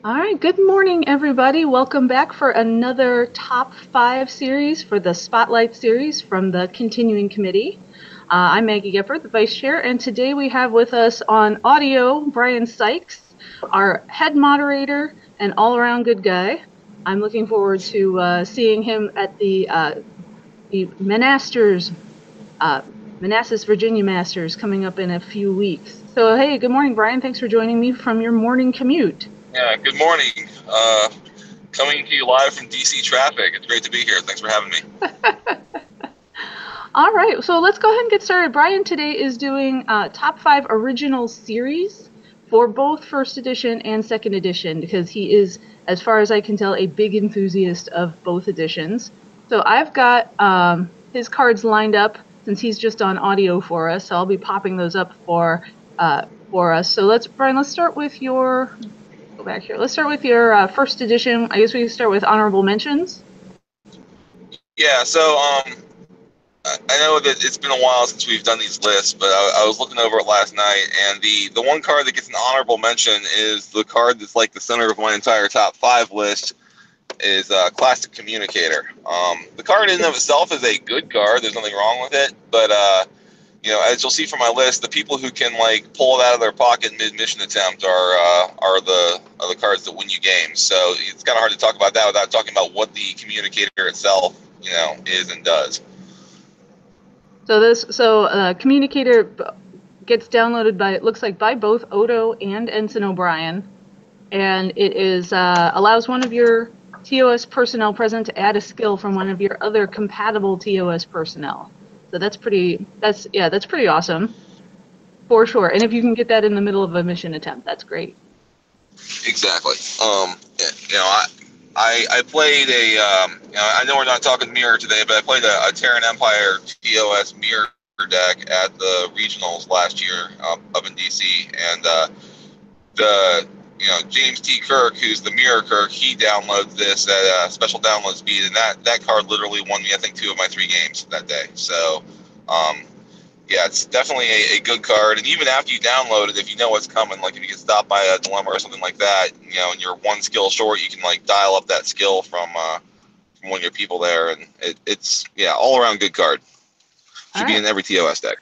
All right, good morning, everybody. Welcome back for another Top 5 series for the Spotlight series from the Continuing Committee. I'm Maggie Gepper, the Vice Chair, and today we have with us on audio Brian Sykes, our head moderator and all-around good guy. I'm looking forward to seeing him at the Manassas, Virginia Masters coming up in a few weeks. So, hey, good morning, Brian. Thanks for joining me from your morning commute. Yeah, good morning. Coming to you live from DC traffic. It's great to be here. Thanks for having me. All right, so let's go ahead and get started. Brian today is doing top 5 original series for both first edition and second edition because he is, as far as I can tell, a big enthusiast of both editions. So I've got his cards lined up since he's just on audio for us. So I'll be popping those up for us. So Brian, let's start with your. Go back here. Let's start with your first edition. I guess we can start with honorable mentions. Yeah, so I know that it's been a while since we've done these lists, but I was looking over it last night, and the one card that gets an honorable mention is the card that's like the center of my entire top 5 list, is Classic Communicator. The card in and of itself is a good card. There's nothing wrong with it, but as you'll see from my list, the people who can like pull it out of their pocket mid-mission attempt are the cards that win you games. So it's kind of hard to talk about that without talking about what the communicator itself, is and does. So communicator gets downloaded by both Odo and Ensign O'Brien, and it is allows one of your TOS personnel present to add a skill from one of your other compatible TOS personnel. So that's pretty awesome, for sure. And if you can get that in the middle of a mission attempt, that's great. Exactly. I played I know we're not talking mirror today, but I played a Terran Empire TOS mirror deck at the regionals last year up in DC, and James T. Kirk, who's the Mirror Kirk, he downloads this at special download speed, and that card literally won me, I think, 2 of my 3 games that day. So, it's definitely a good card. And even after you download it, if you know what's coming, like if you get stopped by a dilemma or something like that, and you're 1 skill short, you can like dial up that skill from one of your people there, and it's all around good card. Should be in every TOS deck.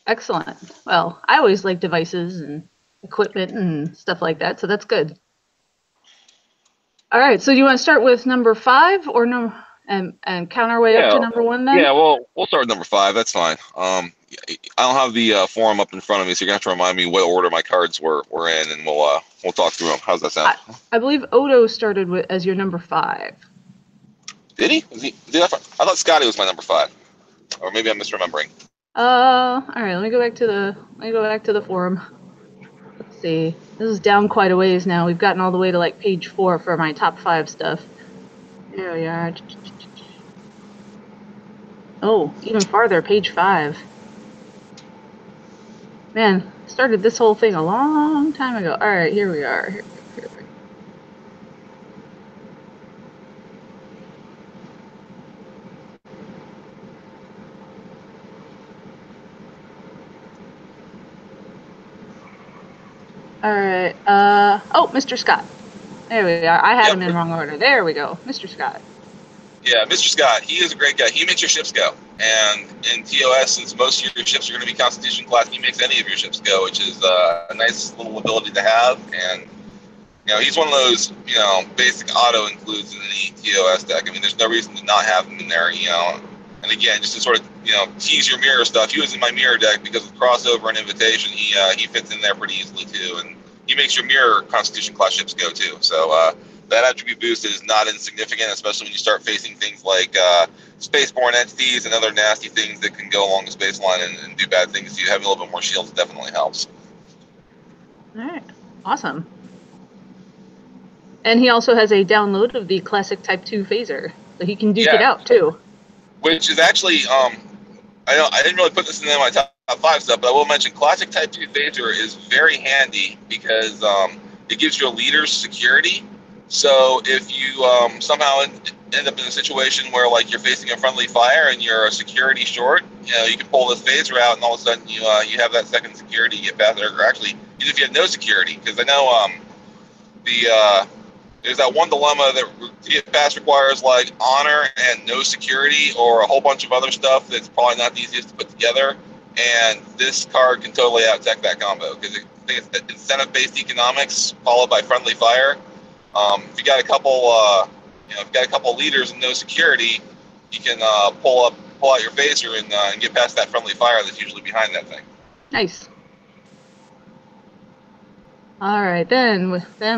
Excellent. Well, I always like devices and equipment and stuff like that, so that's good. All right, so do you want to start with number 5 or no, and count our way up to number 1 then? Yeah, well, we'll start with number 5. That's fine. I don't have the forum up in front of me, so you're gonna have to remind me what order my cards were in, and we'll talk through them. How's that sound? I believe Odo started as your number 5. Did he? I thought Scotty was my number 5, or maybe I'm misremembering. All right. Let me go back to the forum. Let's see. This is down quite a ways now. We've gotten all the way to like page 4 for my top 5 stuff. There we are. Oh, even farther, page 5. Man, started this whole thing a long time ago. All right, here we are. Here. All right. Oh, Mr. Scott. There we are. I had him in wrong order. There we go. Mr. Scott. Yeah, Mr. Scott. He is a great guy. He makes your ships go. And in TOS, since most of your ships are going to be Constitution class, he makes any of your ships go, which is a nice little ability to have. And he's one of those basic auto includes in any TOS deck. I mean, there's no reason to not have him in there. And again, just to sort of tease your mirror stuff, he was in my mirror deck because of crossover and invitation. He fits in there pretty easily too, and he makes your mirror Constitution class ships go too. So that attribute boost is not insignificant, especially when you start facing things like spaceborne entities and other nasty things that can go along the space line and do bad things. You having a little bit more shields definitely helps. All right, awesome. And he also has a download of the classic Type 2 phaser, so he can duke it out too. Which is actually, I didn't really put this in my top 5 stuff, but I will mention classic Type 2 phaser is very handy because it gives you a leader's security. So if you somehow end up in a situation where like you're facing a friendly fire and you're a security short, you can pull this phaser out and all of a sudden you have that second security, you get past it. Or actually, even if you have no security, because I know there's that one dilemma that to get past requires like honor and no security or a whole bunch of other stuff that's probably not the easiest to put together. And this card can totally out-tech that combo because I think it's incentive-based economics followed by friendly fire. If you got a couple leaders and no security, you can pull out your phaser and get past that friendly fire that's usually behind that thing. Nice. All right, then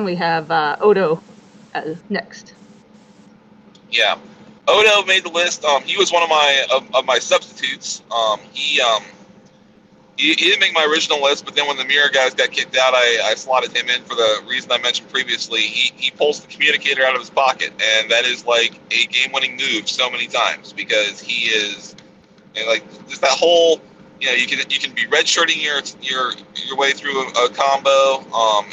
we have Odo next. Yeah, Odo made the list. He was one of my substitutes. He didn't make my original list, but then when the mirror guys got kicked out, I slotted him in for the reason I mentioned previously. He pulls the communicator out of his pocket, and that is like a game-winning move so many times because he is, like, just that whole, you can be redshirting your way through a combo,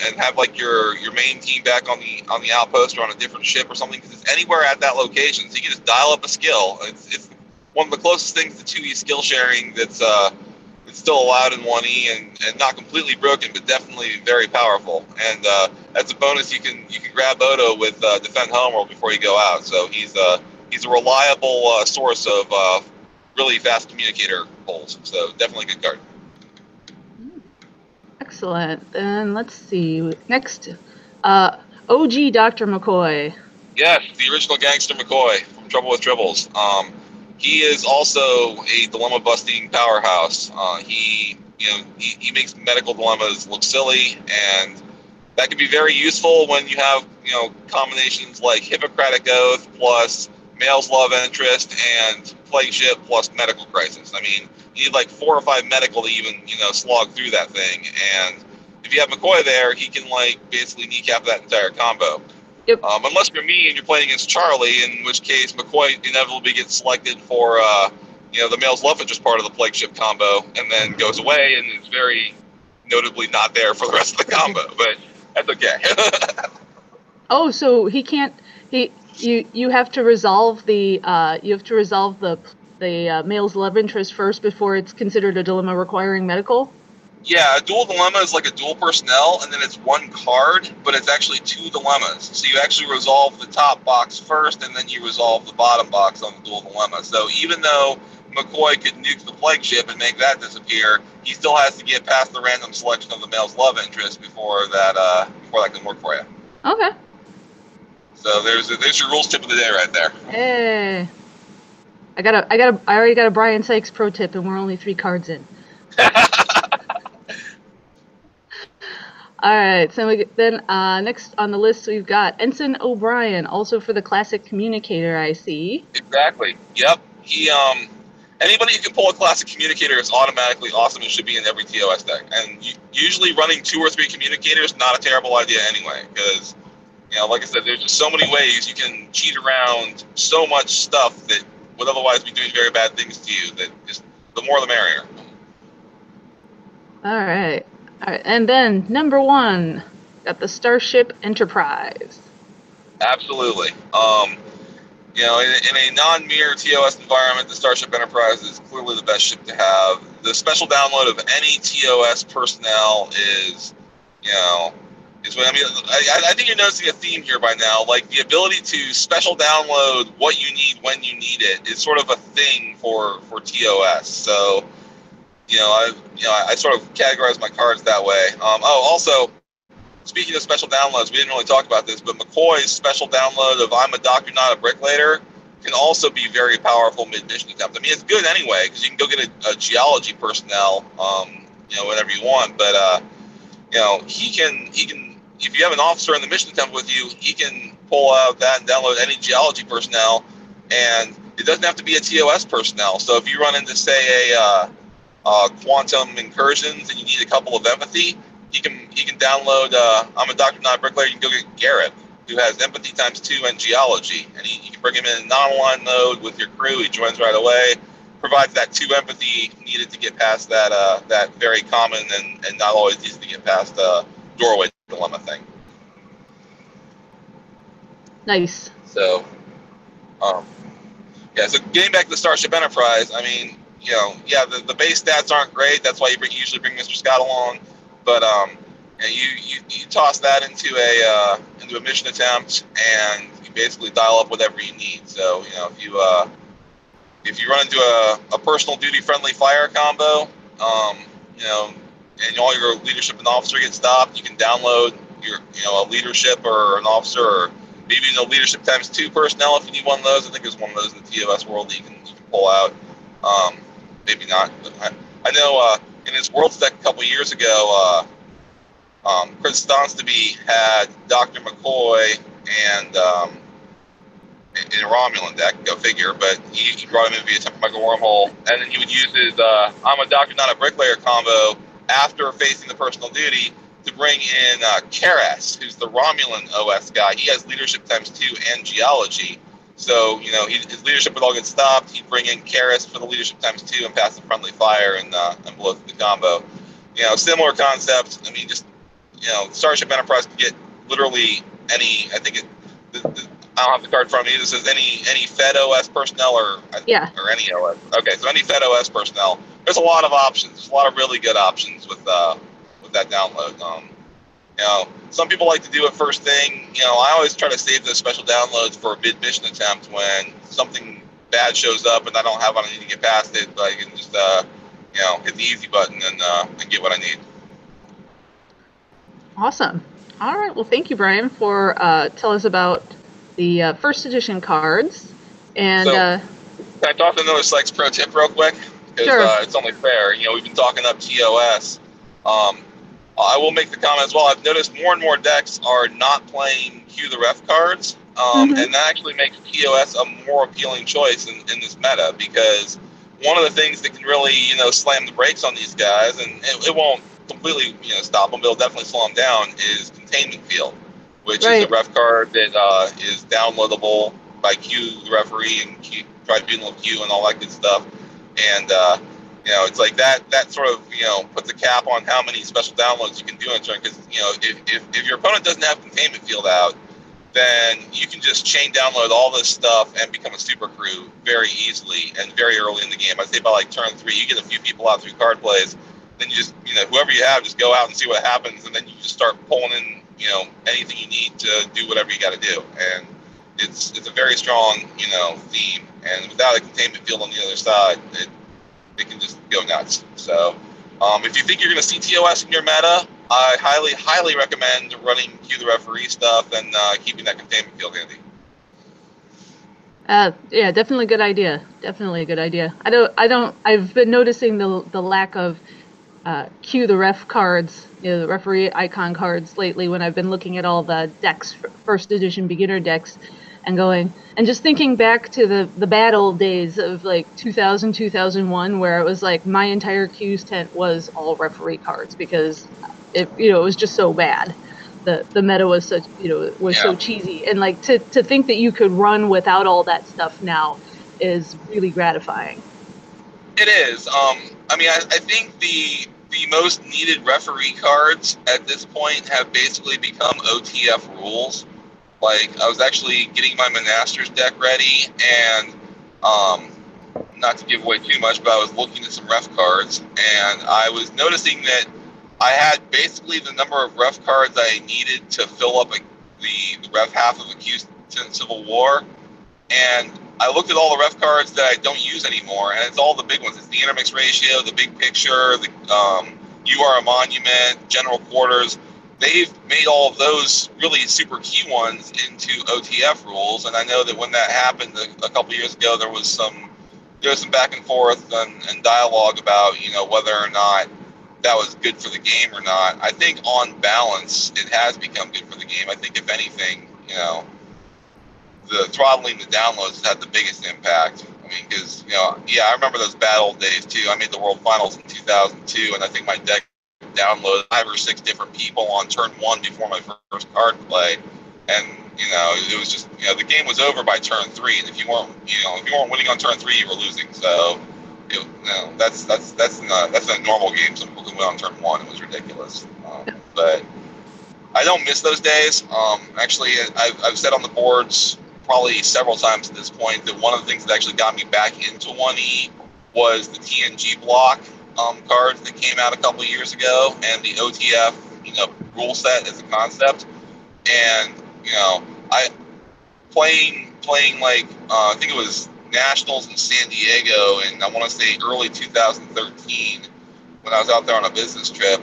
and have like your main team back on the outpost or on a different ship or something because it's anywhere at that location, so you can just dial up a skill. It's one of the closest things to 2E skill sharing that's it's still allowed in 1E and not completely broken, but definitely very powerful. And as a bonus, you can grab Odo with Defend Homeworld before you go out. So he's a reliable source of really fast communicator pulls. So definitely a good card. Excellent. Then let's see. Next, OG Dr. McCoy. Yes, the original gangster McCoy from Trouble with Tribbles. He is also a dilemma-busting powerhouse. He makes medical dilemmas look silly, and that can be very useful when you have combinations like Hippocratic Oath plus Male's Love Interest and Plague Ship plus Medical Crisis. I mean, you need like 4 or 5 medical to even slog through that thing. And if you have McCoy there, he can like basically kneecap that entire combo. Yep. Unless you're me and you're playing against Charlie, in which case McCoy inevitably gets selected for the Male's Love Interest part of the Plague Ship combo, and then goes away and is very notably not there for the rest of the combo. But that's okay. Oh, so he can't. You have to resolve the Male's Love Interest first before it's considered a dilemma requiring medical. Yeah, a dual dilemma is like a dual personnel, and then it's 1 card, but it's actually 2 dilemmas. So you actually resolve the top box first, and then you resolve the bottom box on the dual dilemma. So even though McCoy could nuke the Plague Ship and make that disappear, he still has to get past the random selection of the Male's Love Interest before that can work for you. Okay. So there's your rules tip of the day right there. Hey, I already got a Brian Sykes pro tip, and we're only 3 cards in. All right, so next on the list we've got Ensign O'Brien, also for the classic communicator. I see. Exactly. Yep. He anybody who can pull a classic communicator is automatically awesome and should be in every TOS deck. And usually running 2 or 3 communicators not a terrible idea anyway, because like I said, there's just so many ways you can cheat around so much stuff that would otherwise be doing very bad things to you. That just the more the merrier. All right. And then number 1, got the Starship Enterprise. Absolutely. In a non-mirror TOS environment, the Starship Enterprise is clearly the best ship to have. The special download of any TOS personnel is what I think you're noticing a theme here by now. Like the ability to special download what you need when you need it is sort of a thing for TOS. So. I sort of categorize my cards that way. Also, speaking of special downloads, we didn't really talk about this, but McCoy's special download of I'm a Doctor, Not a Bricklayer can also be very powerful mid-mission attempt. I mean, it's good anyway, because you can go get a geology personnel, whenever you want, but, he can, if you have an officer in the mission attempt with you, he can pull out that and download any geology personnel, and it doesn't have to be a TOS personnel. So if you run into, say, quantum incursions and you need a couple of empathy, he can download I'm a Doctor, Not a Bricklayer. You can go get Garrett, who has empathy ×2 and geology, and you can bring him in a non-aligned mode with your crew. He joins right away, provides that 2 empathy needed to get past that very common and not always easy to get past doorway dilemma thing. Nice. So so getting back to the Starship Enterprise, I mean, the base stats aren't great. That's why you usually bring Mr. Scott along. But You toss that into a mission attempt, and you basically dial up whatever you need. So if you run into a personal duty friendly fire combo, and all your leadership and officer get stopped, you can download your a leadership or an officer, or maybe a leadership ×2 personnel if you need one of those. I think there's one of those in the TOS world that you can pull out. Maybe not. But I know in his world deck a couple years ago, Chris Donstaby had Dr. McCoy and in a Romulan deck, go figure, but he brought him in via Temperamental Wormhole, and then he would use his I'm a Doctor, Not a Bricklayer combo after facing the personal duty to bring in Karas, who's the Romulan OS guy. He has leadership ×2 and geology, so his leadership would all get stopped. He'd bring in Karas for the leadership ×2 and pass the friendly fire and blow through the combo. Similar concept. I mean, just Starship Enterprise can get literally any. I think I don't have the card from me. It says any Fed OS personnel or any OS. Okay, so any Fed OS personnel. There's a lot of options. There's a lot of really good options with that download. Some people like to do it first thing. I always try to save those special downloads for a mid mission attempt when something bad shows up and I don't have what I need to get past it, but I can just hit the easy button and get what I need. Awesome. All right. Well, thank you, Brian, for telling us about the first edition cards. And can I toss another Sykes Pro tip real quick? Because sure. It's only fair. We've been talking up TOS. I will make the comment as well. I've noticed more and more decks are not playing Cue the Ref cards, and that actually makes TOS a more appealing choice in this meta, because one of the things that can really slam the brakes on these guys, and it won't completely stop them, but it'll definitely slow them down, is Containment Field, which is a ref card that is downloadable by Q, the referee, and Tribunal Q, and all that good stuff. And it's like that sort of puts a cap on how many special downloads you can do in a turn. Because if your opponent doesn't have Containment Field out, then you can just chain download all this stuff and become a super crew very easily and very early in the game. I'd say by like turn 3, you get a few people out through card plays. Then you just whoever you have, just go out and see what happens, and then you just start pulling in anything you need to do whatever you got to do. And it's a very strong theme, and without a Containment Field on the other side, it can just go nuts. So if you think you're going to see TOS in your meta, I highly recommend running Cue the Referee stuff and keeping that Containment Field handy. Yeah, definitely a good idea. Definitely a good idea. I've been noticing the lack of Cue the Ref cards, the referee icon cards lately when I've been looking at all the decks, first edition beginner decks, and just thinking back to the bad old days of like 2000, 2001, where it was like my entire Q's tent was all referee cards because it was just so bad. The meta was such so cheesy, and like to think that you could run without all that stuff now is really gratifying. It is. I mean, I think the most needed referee cards at this point have basically become OTF rules. Like, I was actually getting my Monasters deck ready, and not to give away too much, but I was looking at some ref cards, and I was noticing that I had basically the number of ref cards I needed to fill up the ref half of Accused Civil War, and I looked at all the ref cards that I don't use anymore, and it's all the big ones. It's the intermix ratio, the big picture, the You Are a Monument, General Quarters. They've made all of those really super key ones into OTF rules, and I know that when that happened a couple years ago, there was some back and forth and dialogue about whether or not that was good for the game or not. I think on balance, it has become good for the game. I think if anything, the throttling the downloads has had the biggest impact. I mean, because I remember those bad old days too. I made the World Finals in 2002, and I think my deck downloaded 5 or 6 different people on turn 1 before my first card play, and it was just the game was over by turn 3, and if you weren't winning on turn 3, you were losing. So that's a normal game. Some people can win on turn 1. It was ridiculous, but I don't miss those days. Actually, I've said on the boards probably several times at this point that one of the things that actually got me back into 1E was the TNG block cards that came out a couple years ago, and the OTF rule set as a concept. And I playing like I think it was Nationals in San Diego, and I want to say early 2013 when I was out there on a business trip.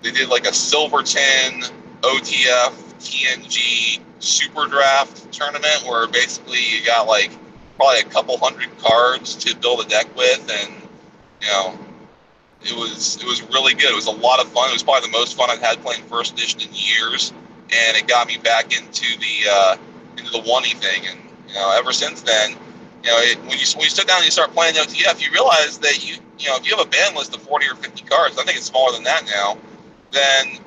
They did like a Silverton OTF TNG Super Draft tournament where basically you got like probably a couple hundred cards to build a deck with, and it was really good. It was a lot of fun. It was probably the most fun I've had playing first edition in years, and it got me back into the one-y thing. And ever since then, when you sit down and you start playing OTF, you realize that if you have a ban list of 40 or 50 cards, I think it's smaller than that now, then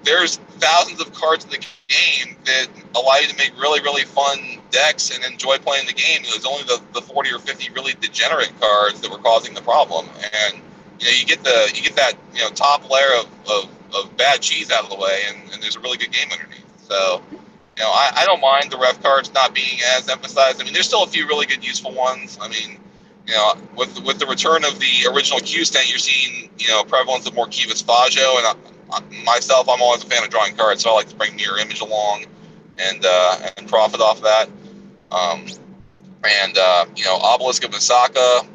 there's thousands of cards in the game that allow you to make really, really fun decks and enjoy playing the game. It was only the 40 or 50 really degenerate cards that were causing the problem. And you get that top layer of bad cheese out of the way, and there's a really good game underneath. So I don't mind the ref cards not being as emphasized. I mean, there's still a few really good useful ones. I mean, with the return of the original Q stent, you're seeing prevalence of more Key Vespaggio, and myself, I'm always a fan of drawing cards, so I like to bring Mirror Image along and profit off that. Obelisk of Misaka,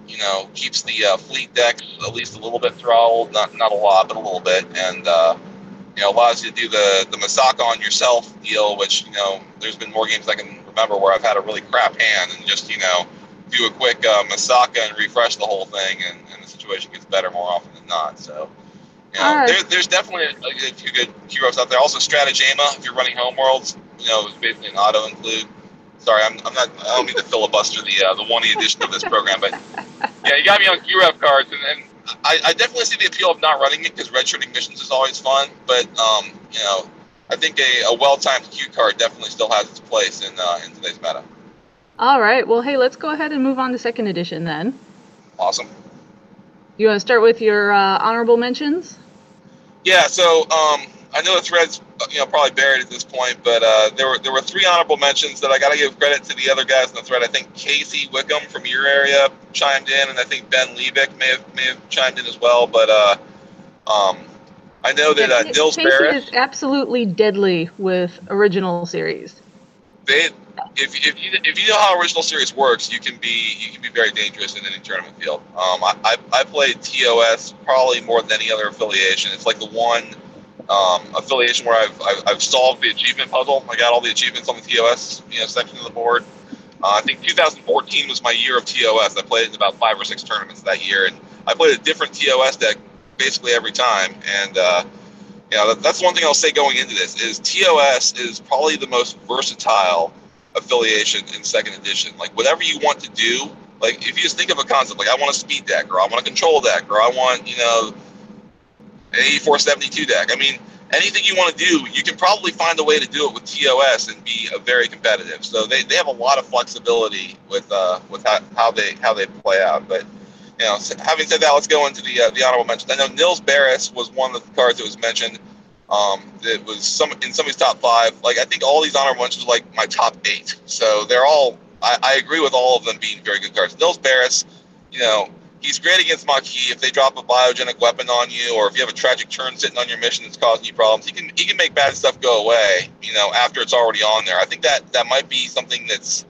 keeps the fleet decks at least a little bit throttled, not a lot, but a little bit, and allows you to do the Misaka on yourself deal, which there's been more games I can remember where I've had a really crap hand and just do a quick Misaka and refresh the whole thing, and the situation gets better more often than not. So there's definitely a few good heroes out there. Also Stratagema, if you're running Homeworlds, it's basically an auto include. Sorry, I don't mean to filibuster the one edition of this program, but yeah, you got me on QRF cards, and I definitely see the appeal of not running it because redshirting missions is always fun. But I think a well-timed Q card definitely still has its place in today's meta. All right. Well, hey, let's go ahead and move on to second edition then. Awesome. You want to start with your honorable mentions? Yeah. So I know the thread's probably buried at this point, but there were 3 honorable mentions that I got to give credit to the other guys in the thread. I think Casey Wickham from your area chimed in, and I think Ben Liebeck may have chimed in as well. But I know that Nils Barris is absolutely deadly with original series. If you know how original series works, you can be very dangerous in any tournament field. I played TOS probably more than any other affiliation. It's like the one affiliation where I've solved the achievement puzzle. I got all the achievements on the TOS section of the board. I think 2014 was my year of TOS. I played in about 5 or 6 tournaments that year, and I played a different TOS deck basically every time. And that's one thing I'll say going into this is TOS is probably the most versatile affiliation in second edition. Like whatever you want to do, like if you just think of a concept, like I want a speed deck, or I want a control deck, or I want an 8472 deck. I mean, anything you want to do, you can probably find a way to do it with TOS and be very competitive. So they have a lot of flexibility with how they play out. But having said that, let's go into the honorable mentions. I know Nils Barris was one of the cards that was mentioned. That was in somebody's top 5. Like I think all these honorable mentions are like my top 8. So they're all. I agree with all of them being very good cards. Nils Barris, he's great against Maquis. If they drop a biogenic weapon on you, or if you have a tragic turn sitting on your mission that's causing you problems, he can make bad stuff go away. After it's already on there. I think that might be something that's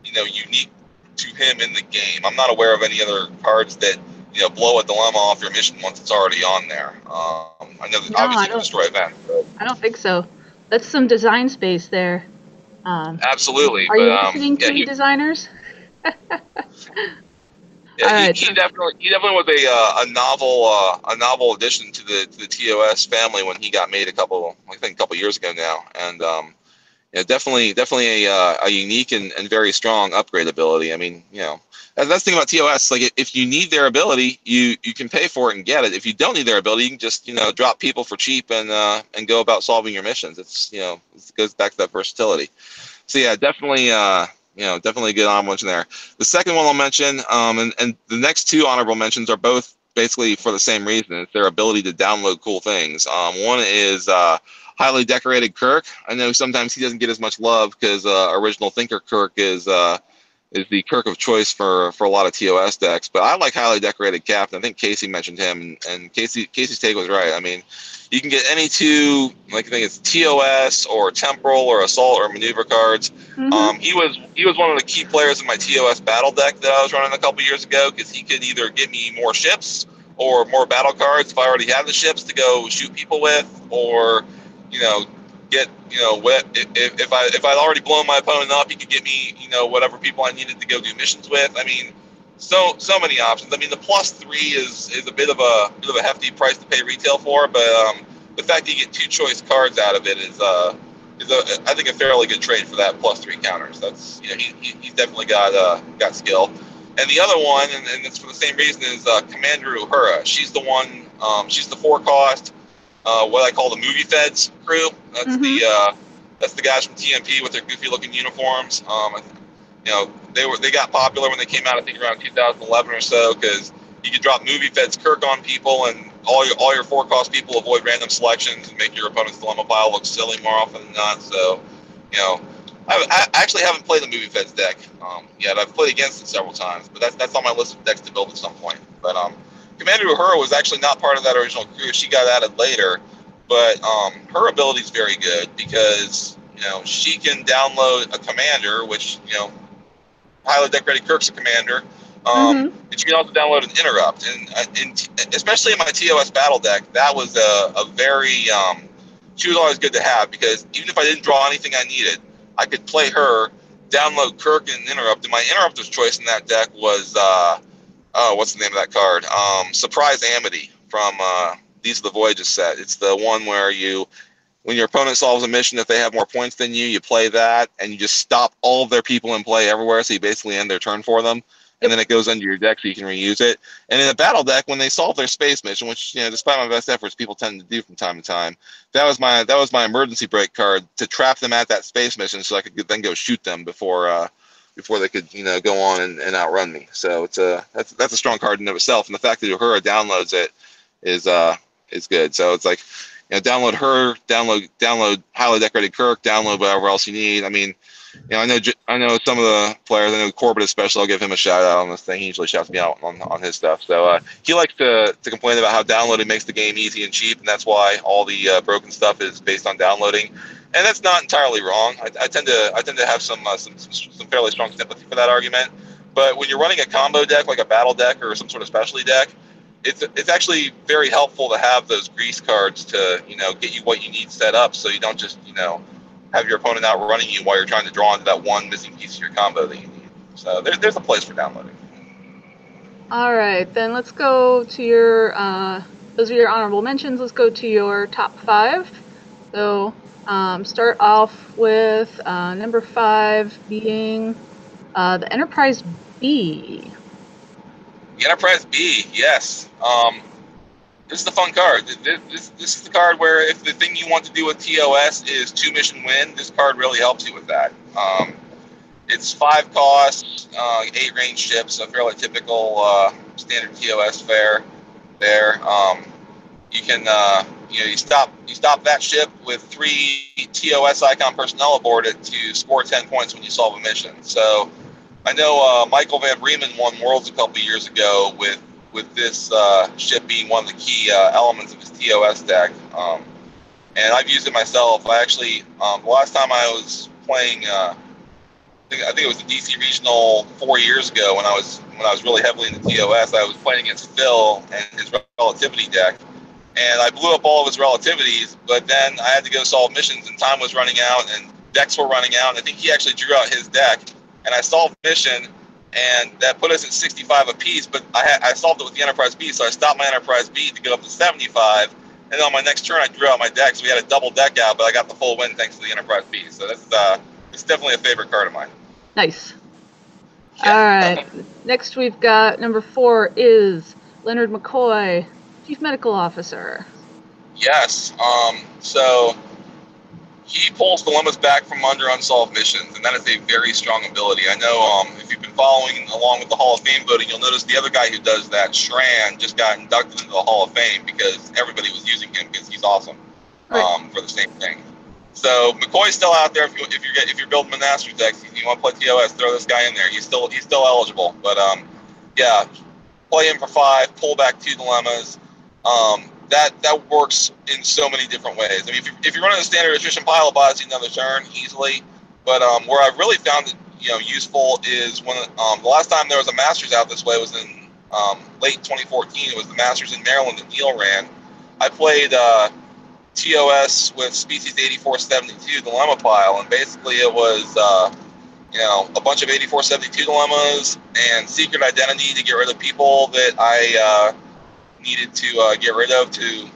unique to him in the game. I'm not aware of any other cards that blow a dilemma off your mission once it's already on there. I know that obviously you can destroy events. I don't think so. That's some design space there. Absolutely. Are you listening to me, designers? Yeah, he definitely was a novel addition to the TOS family when he got made a couple years ago now, and definitely a unique and very strong upgrade ability. I mean, that's the thing about TOS. Like if you need their ability, you can pay for it and get it. If you don't need their ability, you can just drop people for cheap and go about solving your missions. It's it goes back to that versatility. So yeah, definitely definitely a good honorable mention there. The second one I'll mention, and the next 2 honorable mentions are both basically for the same reason. It's their ability to download cool things. One is highly decorated Kirk. I know sometimes he doesn't get as much love because original thinker Kirk is is the Kirk of choice for a lot of TOS decks. But I like highly decorated Captain. I think Casey mentioned him, and Casey's take was right. I mean, you can get any two, like I think it's TOS or Temporal or Assault or Maneuver cards. Mm-hmm. He was one of the key players in my TOS battle deck that I was running a couple years ago because he could either get me more ships or more battle cards if I already had the ships to go shoot people with, or get if I'd already blown my opponent up, he could get me whatever people I needed to go do missions with. I mean, so many options. I mean, the +3 is a bit of a hefty price to pay retail for, but the fact that you get 2 choice cards out of it is I think a fairly good trade for that +3 counters. That's he's definitely got skill. And the other one, and it's for the same reason, is Commander Uhura. She's the one. She's the 4 cost. What I call the movie feds crew. That's the guys from TMP with their goofy looking uniforms. They got popular when they came out, I think around 2011 or so, because you could drop movie feds Kirk on people, and all your 4 cost people avoid random selections and make your opponent's dilemma pile look silly more often than not. So, I actually haven't played the movie feds deck yet. I've played against it several times, but that's on my list of decks to build at some point. But Commander Uhura was actually not part of that original crew. She got added later, but her ability is very good because she can download a commander, which highly decorated Kirk's a commander. And she can also download an interrupt, and especially in my TOS battle deck, that was a very she was always good to have because even if I didn't draw anything I needed, I could play her, download Kirk and interrupt. And my interrupt of choice in that deck was what's the name of that card? Surprise Amity from These Are the Voyages set. It's the one where when your opponent solves a mission, if they have more points than you play that, and you just stop all of their people in play everywhere, so you basically end their turn for them, and then it goes under your deck so you can reuse it. And in a battle deck, when they solve their space mission, which despite my best efforts, people tend to do from time to time, that was my emergency break card to trap them at that space mission, so I could then go shoot them before they could go on and outrun me. So that's a strong card in of itself, and the fact that Uhura downloads it is good. So it's like download her, download highly decorated Kirk, download whatever else you need. I mean, I know some of the players. I know Corbett especially. I'll give him a shout out on this thing. He usually shouts me out on his stuff. So he likes to complain about how downloading makes the game easy and cheap, and that's why all the broken stuff is based on downloading. And that's not entirely wrong. I tend to have some fairly strong sympathy for that argument. But when you're running a combo deck like a battle deck or some sort of specialty deck, it's actually very helpful to have those grease cards to get you what you need set up, so you don't just have your opponent outrunning you while you're trying to draw into that one missing piece of your combo that you need. So there's a place for downloading. All right, then let's go to your those are your honorable mentions. Let's go to your top 5. So start off with number 5 being the Enterprise B. The Enterprise B, yes. This is the fun card. This is the card where if the thing you want to do with TOS is 2 mission win, this card really helps you with that. It's 5 costs, 8 range ships, a fairly typical standard TOS fare there. You can you stop that ship with 3 TOS icon personnel aboard it to score 10 points when you solve a mission. So I know Michael Van Bremen won Worlds a couple years ago with this ship being one of the key elements of his TOS deck, and I've used it myself. I actually the last time I was playing, I think it was the DC Regional 4 years ago when I was really heavily into TOS. I was playing against Phil and his Relativity deck, and I blew up all of his Relativities. But then I had to go solve missions, and time was running out, and decks were running out. And I think he actually drew out his deck, and I solved the mission. And that put us at 65 apiece, but I solved it with the Enterprise B, so I stopped my Enterprise B to go up to 75, and then on my next turn I drew out my deck, so we had a double deck out, but I got the full win thanks to the Enterprise B, so it's definitely a favorite card of mine. Nice. Yeah. All right, next we've got number 4 is Leonard McCoy, Chief Medical Officer. Yes, so he pulls dilemmas back from under unsolved missions, and that is a very strong ability. I know if you've been following along with the Hall of Fame voting, you'll notice the other guy who does that, Shran, just got inducted into the Hall of Fame because everybody was using him because he's awesome for the same thing. So McCoy's still out there. If you're building a master deck, you want to play TOS, throw this guy in there. He's still eligible. But yeah, play him for 5, pull back 2 dilemmas. That works in so many different ways. I mean, if you're running a standard attrition pile of bots, you can another turn easily. But where I've really found it useful is when the last time there was a Masters out this way was in late 2014. It was the Masters in Maryland that Neil ran. I played TOS with Species 8472 dilemma pile, and basically it was a bunch of 8472 dilemmas and secret identity to get rid of people that I needed to get rid of to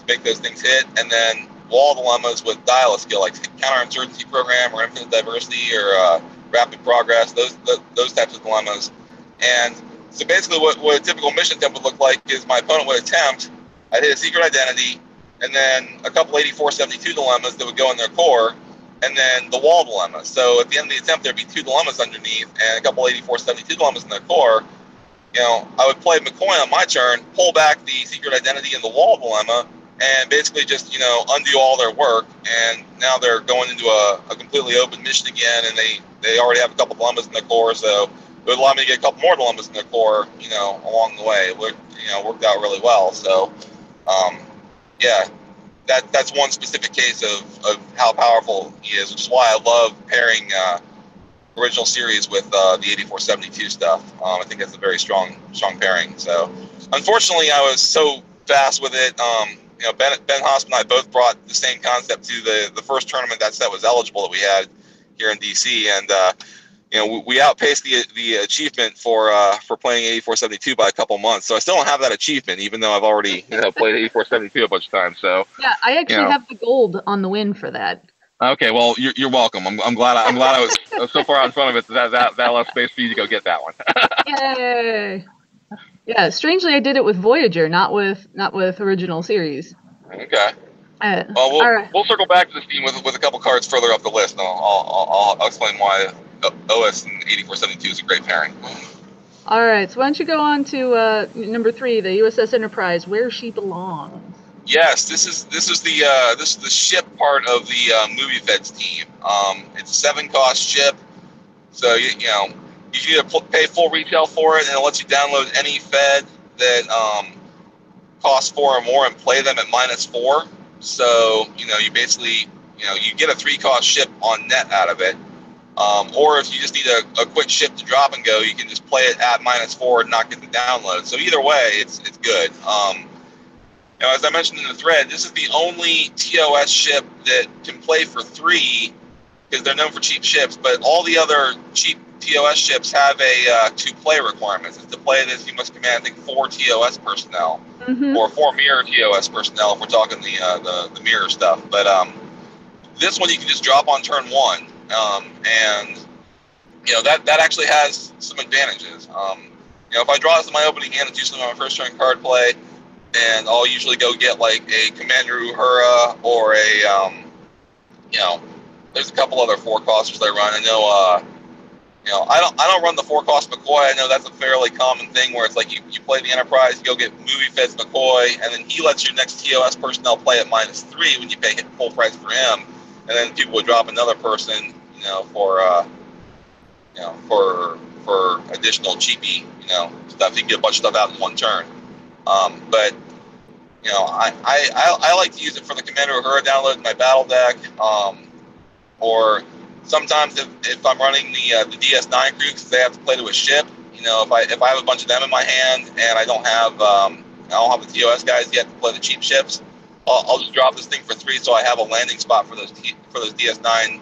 make those things hit, and then wall dilemmas with dial a skill like counterinsurgency program or infinite diversity or rapid progress, those types of dilemmas. And so basically what a typical mission attempt would look like is my opponent would attempt, I'd hit a secret identity, and then a couple 8472 dilemmas that would go in their core, and then the wall dilemma. So at the end of the attempt, there'd be 2 dilemmas underneath and a couple 8472 dilemmas in their core. I would play McCoy on my turn, pull back the secret identity and the wall dilemma, and basically just, undo all their work. And now they're going into a completely open mission again, and they already have a couple dilemmas in their core, so it would allow me to get a couple more dilemmas in their core, along the way. It worked out really well. So, yeah, that's one specific case of how powerful he is, which is why I love pairing original series with the 8472 stuff. I think that's a very strong pairing. So, unfortunately, I was so fast with it. Ben Hosp and I both brought the same concept to the first tournament that set was eligible that we had here in DC, and we outpaced the achievement for playing 8472 by a couple months. So I still don't have that achievement, even though I've already played 8472 a bunch of times. So yeah, I actually have the gold on the win for that. Okay, well, you're welcome. I'm glad I was so far out in front of it that left space for you to go get that one. Yay! Yeah, strangely, I did it with Voyager, not with original series. Okay. Well, we'll circle back to this team with a couple cards further up the list, and I'll explain why OS and 8472 is a great pairing. All right, so why don't you go on to number 3, the USS Enterprise, where she belongs. Yes, this is the ship part of the movie Feds team. It's a 7-cost ship, so you either pay full retail for it, and it lets you download any Fed that costs 4 or more and play them at -4. So you basically you get a 3-cost ship on net out of it, or if you just need a quick ship to drop and go, you can just play it at -4 and not get the download. So either way, it's good. As I mentioned in the thread, this is the only TOS ship that can play for 3 because they're known for cheap ships, but all the other cheap TOS ships have a 2-play requirements. To play this, you must command, I think, 4 TOS personnel, or 4 mirror TOS personnel if we're talking the mirror stuff. But this one you can just drop on turn 1, and that actually has some advantages. If I draw this in my opening hand, it's usually my first turn card play, and I'll usually go get like a Commander Uhura or a there's a couple other 4-costers I run. I know I don't run the 4-cost McCoy. I know that's a fairly common thing where it's like you play the Enterprise, you go get movie Feds McCoy, and then he lets your next TOS personnel play at -3 when you pay full price for him, and then people would drop another person for additional cheapy stuff. You can get a bunch of stuff out in one turn. But I like to use it for the Commander Uhura download in my battle deck, or sometimes if I'm running the DS9 crew because they have to play to a ship. If I have a bunch of them in my hand and I don't have the TOS guys yet to play the cheap ships, I'll just drop this thing for 3 so I have a landing spot for those DS9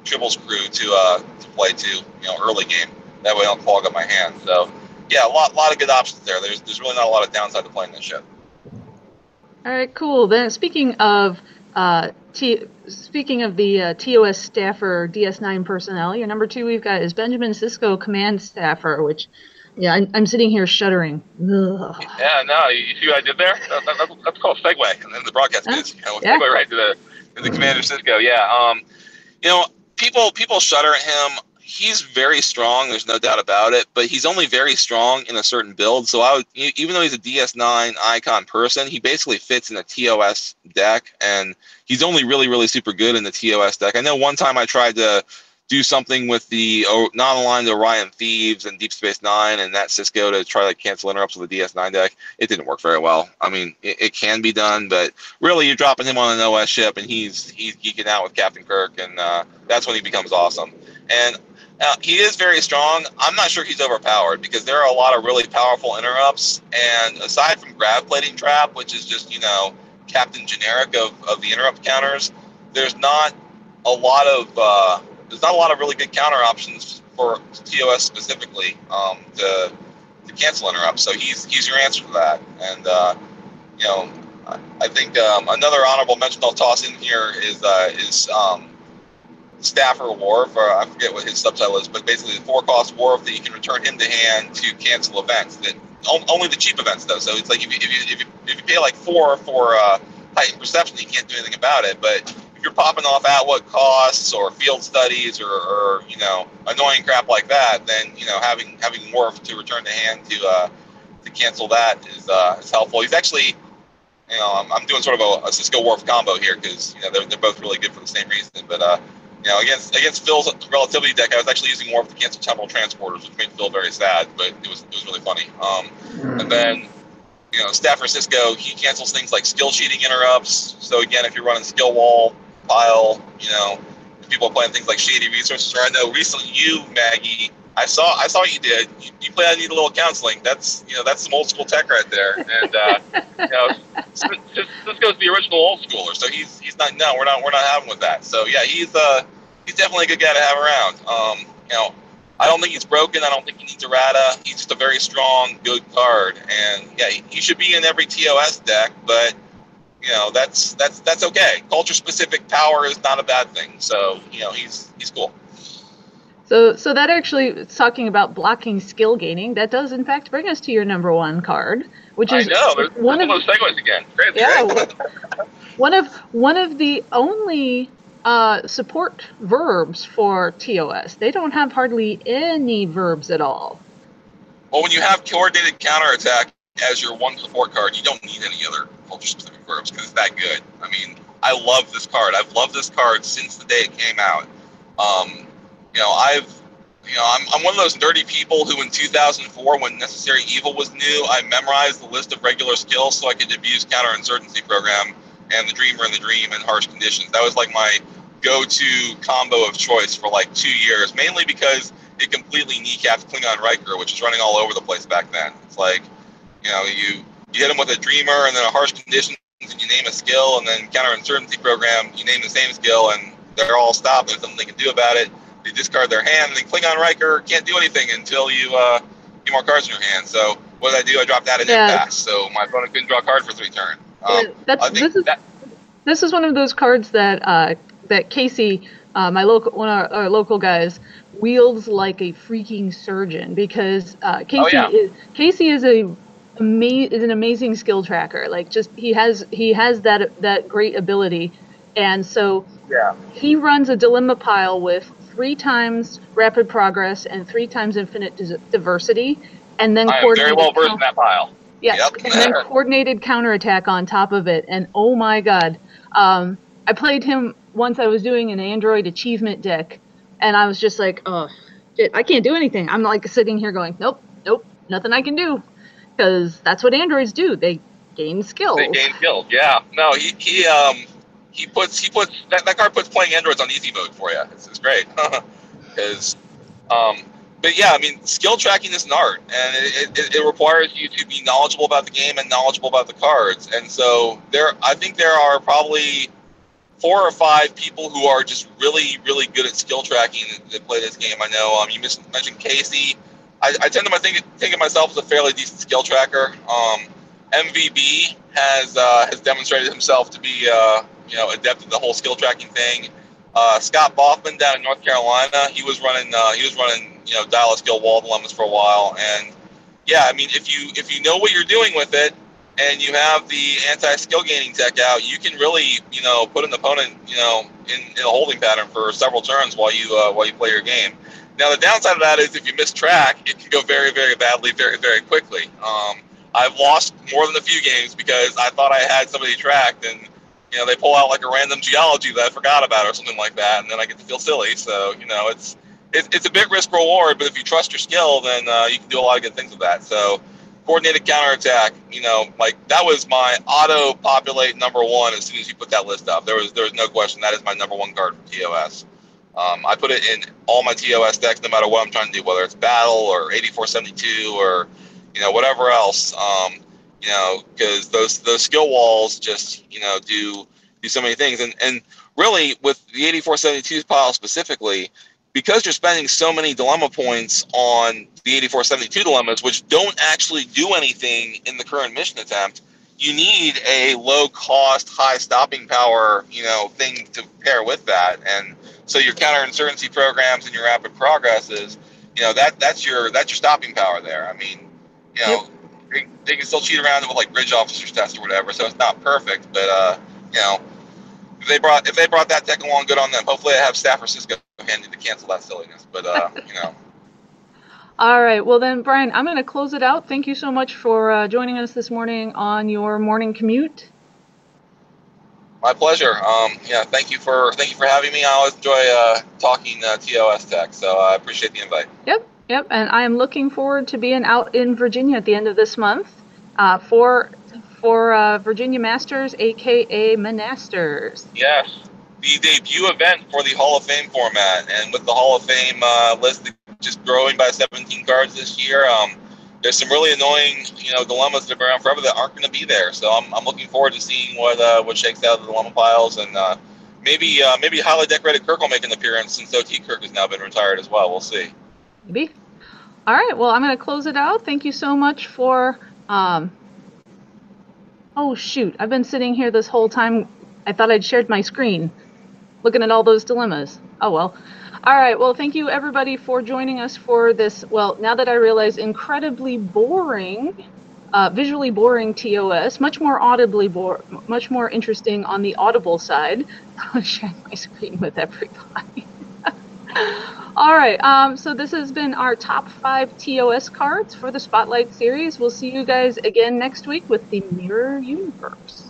Tribbles crew to play to early game. That way I don't clog up my hand. So yeah, a lot of good options there. There's really not a lot of downside to playing this ship. All right, cool. Then speaking of the TOS staffer DS9 personnel, your number 2 we've got is Benjamin Sisko command staffer, which I'm sitting here shuddering. Ugh. Yeah, no, you see what I did there? That's called a segue, and then the broadcast is segue right to the Commander Sisko. Yeah, people shudder at him. he's very strong. There's no doubt about it. But he's only very strong in a certain build. So even though he's a DS9 icon person, he basically fits in a TOS deck, and he's only really super good in the TOS deck. I know one time I tried to do something with the non-aligned Orion Thieves and Deep Space Nine and that Cisco to try to cancel interrupts with the DS9 deck. It didn't work very well. I mean, it can be done, but really you're dropping him on an OS ship and he's geeking out with Captain Kirk, and that's when he becomes awesome. And he is very strong. I'm not sure he's overpowered because there are a lot of really powerful interrupts, and aside from Grav Plating Trap, which is just, Captain Generic of the interrupt counters, there's not a lot of really good counter options for TOS specifically to cancel interrupts. So he's your answer for that. And I think another honorable mention I'll toss in here is Staffer Worf, or I forget what his subtitle is, but basically the 4-cost Worf that you can return him to hand to cancel events. That only the cheap events though. So it's like if you pay like 4 for heightened perception, you can't do anything about it. But if you're popping off at what costs or field studies or annoying crap like that, then having Worf to return to hand to cancel that is helpful. He's actually, I'm doing sort of a Cisco Worf combo here because they're both really good for the same reason. But against Phil's relativity deck, I was actually using Worf to cancel temporal transporters, which made Phil very sad, but it was really funny. And then Staffer Cisco, he cancels things like skill cheating interrupts. So again, if you're running skill wall pile, if people are playing things like shady resources, or I know recently you, Maggie, I saw what you did. You play I Need a Little Counseling. That's some old school tech right there. And Cisco's the original old schooler, so he's not. No, we're not having with that. So yeah, he's definitely a good guy to have around. I don't think he's broken. I don't think he needs errata. He's just a very strong, good card, and yeah, he should be in every TOS deck. But that's okay. Culture specific power is not a bad thing. So he's cool. So that actually, talking about blocking skill gaining, that does in fact bring us to your number 1 card, which is there's one of those segues again. Great. Yeah, one of the only support verbs for TOS. They don't have hardly any verbs at all. Well, when you have coordinated counterattack as your 1 support card, you don't need any other culture-specific verbs because it's that good. I mean, I love this card. I've loved this card since the day it came out. I'm one of those nerdy people who in 2004, when Necessary Evil was new, I memorized the list of regular skills so I could abuse Counterinsurgency Program and the Dreamer and the Dream and Harsh Conditions. That was like my go-to combo of choice for like 2 years, mainly because it completely kneecapped Klingon Riker, which was running all over the place back then. It's like, you hit him with a Dreamer and then a Harsh Conditions, and you name a skill, and then Counterinsurgency Program, you name the same skill, and they're all stopped. There's nothing they can do about it. They discard their hand, and then Klingon Riker can't do anything until you get more cards in your hand. So what did I do? I dropped that in impasse, so my opponent couldn't draw a card for 3 turns. This is one of those cards that Casey, one of our local guys, wields like a freaking surgeon because Casey is an amazing skill tracker. Like, just he has that great ability, and so he runs a dilemma pile with 3 times rapid progress and 3 times infinite diversity, and then I am very well versed in that pile. Yes, yep. And then coordinated counterattack on top of it, and oh my god, I played him once. I was doing an Android achievement deck, and I was just like, oh shit, I can't do anything. I'm like sitting here going, nope, nothing I can do, because that's what androids do. They gain skills. Yeah. No, he puts that card puts playing androids on easy mode for you. It's great. Because but yeah, I mean, skill tracking is an art, and it requires you to be knowledgeable about the game and knowledgeable about the cards. And so I think there are probably 4 or 5 people who are just really, really good at skill tracking that play this game. I know you mentioned Casey. I tend to think of myself as a fairly decent skill tracker. MVB has demonstrated himself to be adept at the whole skill tracking thing. Scott Boffman down in North Carolina, he was running dial a skill wall dilemmas for a while, and yeah, I mean, if you know what you're doing with it, and you have the anti-skill gaining tech out, you can really put an opponent in a holding pattern for several turns while you play your game. Now, the downside of that is if you miss track, it can go very, very badly, very, very quickly. I've lost more than a few games because I thought I had somebody tracked, and they pull out like a random geology that I forgot about or something like that, and then I get to feel silly. So it's a bit risk reward, but if you trust your skill, then you can do a lot of good things with that. So coordinated counterattack, like that was my auto populate number one as soon as you put that list up. There was no question that is my number one card for TOS. I put it in all my TOS decks, no matter what I'm trying to do, whether it's battle or 8472 or whatever else. Because those skill walls just do so many things, and really with the 8472 pile specifically, because you're spending so many dilemma points on the 8472 dilemmas, which don't actually do anything in the current mission attempt, you need a low cost, high stopping power, thing to pair with that. And so your counterinsurgency programs and your rapid progresses, that's your stopping power there. I mean, Yep. they can still cheat around with like bridge officers test or whatever, so it's not perfect, but if they brought that tech along, good on them. Hopefully, I have Staff or Cisco handy to cancel that silliness. But All right. Well, then, Brian, I'm going to close it out. Thank you so much for joining us this morning on your morning commute. My pleasure. Thank you for having me. I always enjoy talking TOS tech, so I appreciate the invite. Yep. And I am looking forward to being out in Virginia at the end of this month for Virginia Masters, aka Monasters. Yes, the debut event for the Hall of Fame format, and with the Hall of Fame list just growing by 17 cards this year, there's some really annoying dilemmas that have been around forever that aren't going to be there. So I'm looking forward to seeing what shakes out of the dilemma piles, and maybe highly decorated Kirk will make an appearance since OT Kirk has now been retired as well. We'll see. Maybe. All right. Well, I'm going to close it out. Thank you so much for. Oh, shoot. I've been sitting here this whole time. I thought I'd shared my screen looking at all those dilemmas. Oh, well. All right. Well, thank you, everybody, for joining us for this, well, now that I realize, incredibly boring, visually boring TOS, much more interesting on the audible side. I'll share my screen with everybody. All right. So this has been our top 5 TOS cards for the Spotlight series. We'll see you guys again next week with the Mirror Universe.